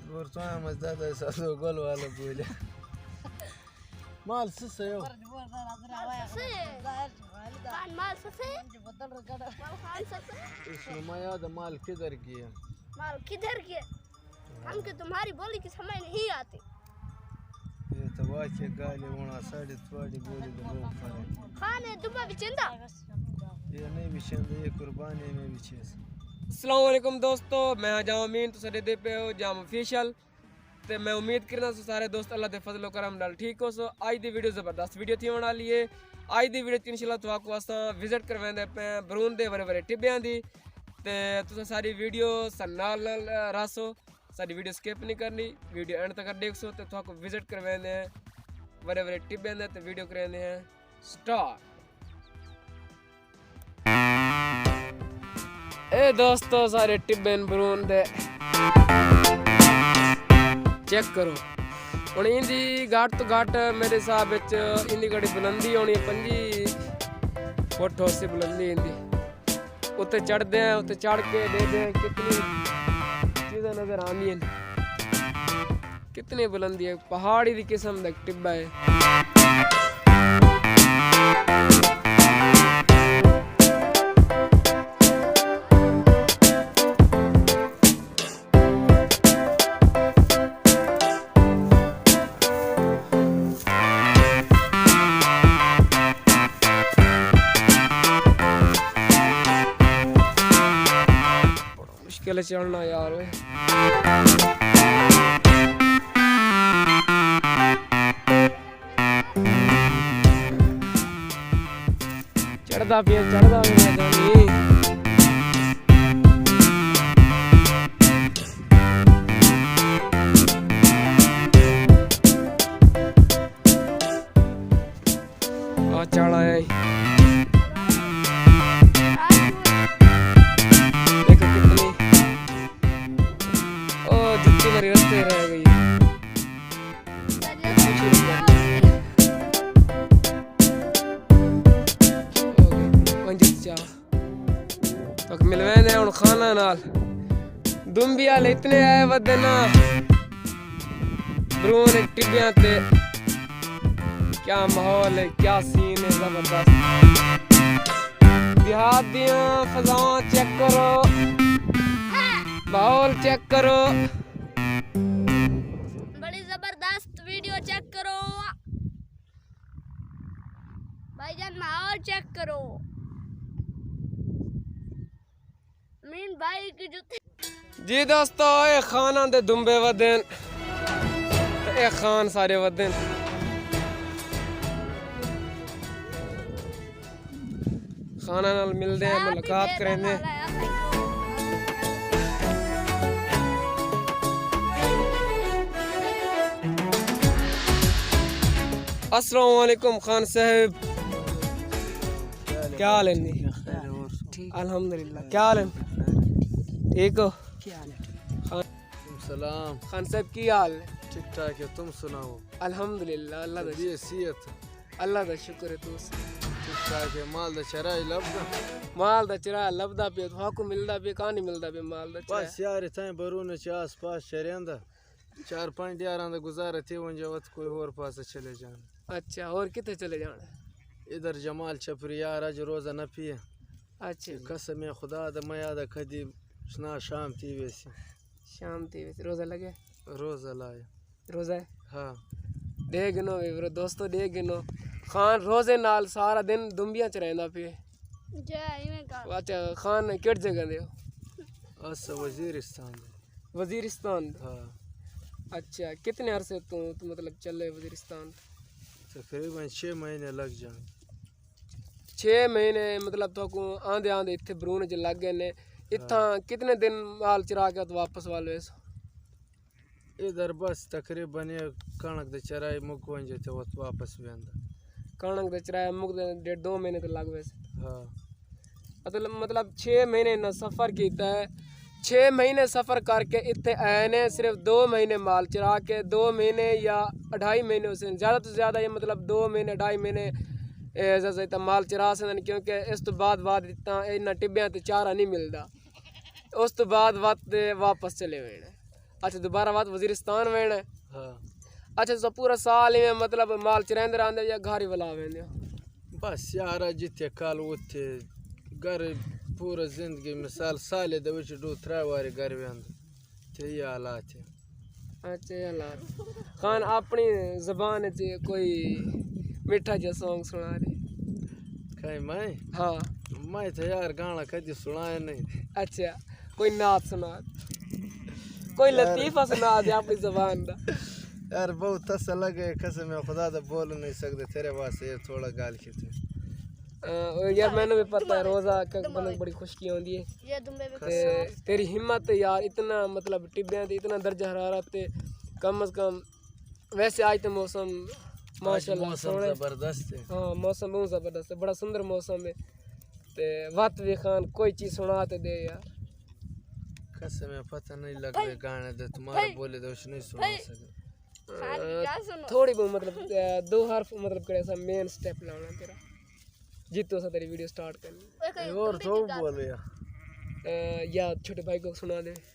Bortoa măzdată să o golul ala bule. Mal să eu. माल ससे इसमें मैं याद माल किधर गया? माल किधर गया? हमके तुम्हारी बोली की समझ नहीं आती। ये तो वाचे गाली होना साड़ी थोड़ी बोली तो बहुत फर्क। खाने दुबा बिचंदा ये नहीं बिचंदा ये कुर्बानी में बिचेस। अस्सलाम वालेकुम दोस्तों, मैं जाम अमीन तो साडे दे पे हो जाम ऑफिशियल ते मैं उम्मीद करना सो सारे दोस्त अल्लाह दे फजलो करम नाल ठीक हो। सो आज दी वीडियो ज़बरदस्त वीडियो थी बना लिए। आज दी वीडियो इंशाल्लाह तुहाको असां विजिट करवांदे पे बरून दे बड़े बड़े टिब्बियां दी ते तुसां सारी वीडियो सन्नाल रासो, सारी वीडियो स्किप नहीं करनी, वीडियो एंड तक देखसो ते तुहाको विजिट करवांदे हैं बड़े बड़े टिब्बियां दे ते वीडियो करांदे हैं स्टार्ट। ए दोस्तों सारे टिब्बन बरून दे चेक करो ਹੁਣ ਇੰਦੀ ਘੱਟ ਤੋਂ ਘੱਟ ਮੇਰੇ ਹਿਸਾਬ ਵਿੱਚ ਇੰਦੀ ਘੜੀ ਬੁਲੰਦੀ ਹੋਣੀ 5 ਫੁੱਟ ਹੋਸੀ ਬੁਲੰਦੀ ਇੰਦੀ। ਉੱਤੇ ਚੜਦੇ ਆ, ਉੱਤੇ ਚੜ ਕੇ ਦੇਖਦੇ ਆ ਕਿੰਨੀ ਚੀਜ਼ਾਂ ਨਜ਼ਰ ਆਉਂਦੀਆਂ ਨੇ, कितनी बुलंदी है, पहाड़ी की किस्म का टिब्बा है। मुश्किल है चढ़ना यार वे। चढ़दा पिया जानी आ चढ़ा है। देखो कितनी ओ जुत्ती मेरी रास्ते रह गई। तो मिलवेंदे हुण खाना नाल दुंबी वाले इतने आए वदे ना बरून टिब्बियां ते क्या माहौल है, क्या सीन है जबरदस्त। देहात दियां फजावां चेक करो, माहौल चेक करो, बड़ी जबरदस्त वीडियो चेक करो भाईजान, माहौल चेक करो। मीन भाई की जुत्ती जी दोस्तों ये खाना दे दुंबे वदन ए खान सारे वदन। खाना नाल मिलदे हैं, मुलाकात करेंगे। अस्सलाम वालेकुम खान साहब, क्या हाल है? अल्हम्दुलिल्लाह, क्या हाल है? ठीक हो? सलाम खान साहब की हाल है? ठीक ठाक है, तुम सुनाओ? अल्हम्दुलिल्लाह, अल्लाह दा सीयत अल्लाह दा शुक्र है। तू ठीक ठाक है। माल दा चराई लबदा माल दा चरा लबदा पे तुहाको मिलदा पे का नहीं मिलदा पे माल दा चरा बस यार इतने बरून के आस पास चरेंदा 4-5 यारां दा गुजारा थे वंजे वत कोई और पास चले जाना। अच्छा और कितने चले जाना? इधर जमाल छपरी यार आज रोजा न पिए। अच्छा कसम खुदा दा मैं याद खदी ना शाम थी वैसे शाम थी वैसे रोजा लगे रोजा लाए रोजा है। हाँ देखनो वीरो दोस्तों देखनो खान रोजे नाल सारा दिन दुंबियां च रहंदा पे। अच्छा खान किस जगह दे हो? अस वजीरिस्तान। वजीरिस्तान? हाँ। अच्छा कितने अरसे तू मतलब चले वजीरिस्तान? तकरीबन 6 महीने लग जाए। 6 महीने मतलब तो आंदे आंदे इत्थे बरून च लग गए ने। इत्थां कितने दिन माल चरा के तो वापस वाले? इधर बस तकरीबन ये कणक दे चराई मुक वंजे ते वापस वेंदा। कणक दे चराई मुक 1.5-2 महीने तो लग वैसे। हाँ मतलब 6 महीने ना सफ़र किया है। 6 महीने सफ़र करके इतने आए ने, सिर्फ 2 महीने माल चरा के 2 महीने या 2.5 महीने से ज़्यादा तो ज़्यादा ये मतलब 2 महीने 2.5 महीने जैसे माल चरा सकते, क्योंकि इस तो बाद इन्ना टिब्बियां तो चारा नहीं मिलता। उस तो बाद वक्त वापस चले हुए हैं। अच्छा दोबारा बात वजीरिस्तान वेण है। हाँ अच्छा तो पूरा साल ही में मतलब माल चरेंदे रहंदे या घर ही वला वेंदे? बस यार जिथे कल उथे घर पूरा जिंदगी मिसाल साले दे विच 2-3 बारी घर वेंद ते ये हालात है। अच्छा यार खान अपनी ज़बान च कोई मीठा जा सॉन्ग सुना दे। कहीं हाँ मैं तो यार गाना कभी सुनाया नहीं। अच्छा कोई नात सुना दे, कोई लतीफ़ा सुना दे अपनी ज़बान दा। यार बहुत अच्छा लगे कसम है खुदा दा बोल नहीं सकते तेरे वास्ते ये थोड़ा गाल की थे। यार मैंने भी पता है रोज़ा का बंदे बड़ी खुशकी होती है ये तुम्हें भी ते तेरी हिम्मत है यार इतना मतलब टिब्बियां ते इतना दर्जा हरारत ते कम से कम। वैसे आज तो मौसम माशाल्लाह मौसम सोहना है। जबरदस्त है। हाँ मौसम बहुत ज़बरदस्त है, बड़ा सुंदर मौसम है। ते वत भी खान कोई चीज़ सुना ते दे यार। कसम है पता नहीं लग रहा गाने दे तुम्हारा बोले तो नहीं सुना सके। खान क्या सुनो थोड़ी बहुत मतलब 2 हर्फ मतलब करे ऐसा मेन स्टेप लाना तेरा जीतो सा तेरी वीडियो स्टार्ट करनी। और तो बोल या या छोटे भाई को सुना दे।